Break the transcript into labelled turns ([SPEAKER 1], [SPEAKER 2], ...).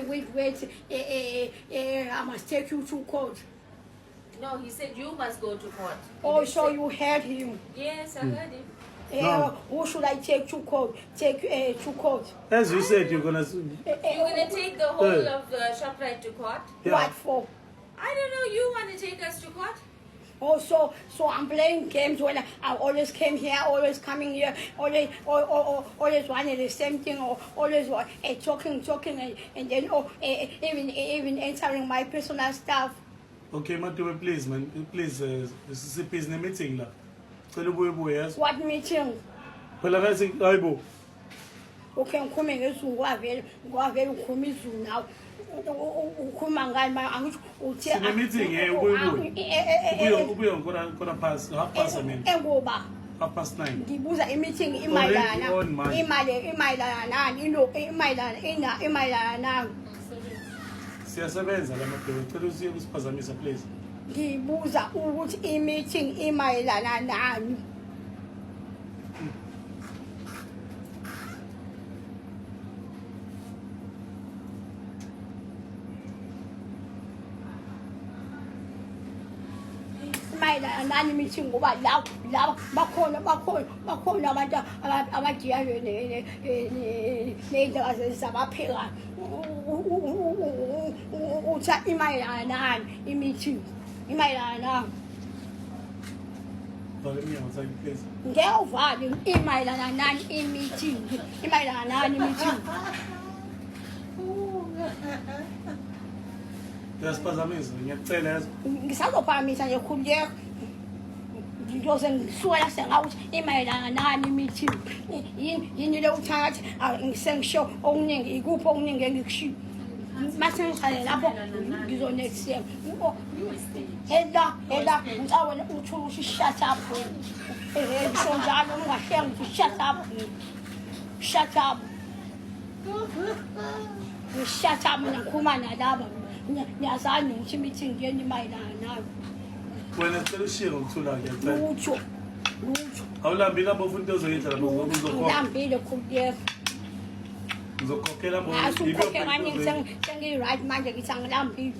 [SPEAKER 1] Wait, I must take you to court.
[SPEAKER 2] No, he said you must go to court.
[SPEAKER 1] Oh, so you heard him.
[SPEAKER 2] Yes, I heard him.
[SPEAKER 3] No.
[SPEAKER 1] Who should I take to court? Take to court.
[SPEAKER 3] As you said, you're gonna.
[SPEAKER 2] You're gonna take the whole of ShopRite to court?
[SPEAKER 3] Yeah.
[SPEAKER 1] What for?
[SPEAKER 2] I don't know. You want to take us to court?
[SPEAKER 1] Oh, so I'm playing games when I always came here, always coming here, always wanted the same thing, or always talking, and then even answering my personal stuff.
[SPEAKER 3] Okay, Matuwe, please, man. Please, this is a business meeting. Tell you yes.
[SPEAKER 1] What meeting?
[SPEAKER 3] Well, I'm saying, Aibo.
[SPEAKER 1] Okay, I'm coming to go avele ukhuluma izulu nawe. Ukhuluma ngani manje uthi
[SPEAKER 3] Sine meeting ubuye ngona pass half past nine.
[SPEAKER 1] Engoba
[SPEAKER 3] 9:30.
[SPEAKER 1] ngibuza i-meeting
[SPEAKER 3] Already on mine.
[SPEAKER 1] imayelana nani imayelana nani
[SPEAKER 3] Siyasebenza la madoda. Cela usiye kusiphazamisa please.
[SPEAKER 1] ngibuza ukuthi i-meeting imayelana nani. Mayelana nani meeting ngoba la bakhona abantu abajiyayo ney'ndaba zabapheka utha imayelana nani i-meeting imayelana nani.
[SPEAKER 3] Vale minha, sai please.
[SPEAKER 1] Ngeke uvale imayelana nani i-meeting imayelana nani i-meeting.
[SPEAKER 3] Uyasiphazamisa, ngiyacela yazi.
[SPEAKER 1] Ngisazophakamisa nje khululeka ngiyoze ngisukela sengawuthi imayelana nani i-meeting yini le uthatha sengisho okuningi ikuphi okuningi engikushiyo mase ngiqale lapho ngizonext ela ngicawela uthula ukuthi shut up ngisho njalo ungahlenga ukuthi shut up shut up mina ngikhuluma nalaba ngiyazani ukuthi i-meeting yeni imayelana nayo.
[SPEAKER 3] Wena sicela ushiye ngokuthula ngiyacela.
[SPEAKER 1] Lutho
[SPEAKER 3] Awulambile lapho ufuna into ozoyenza lapho uzokhokha.
[SPEAKER 1] ngilambile khululeka
[SPEAKER 3] Ngizokhokhela
[SPEAKER 1] ngathi ukhoke kaningi sengiyi-right manje ngithi angilambile.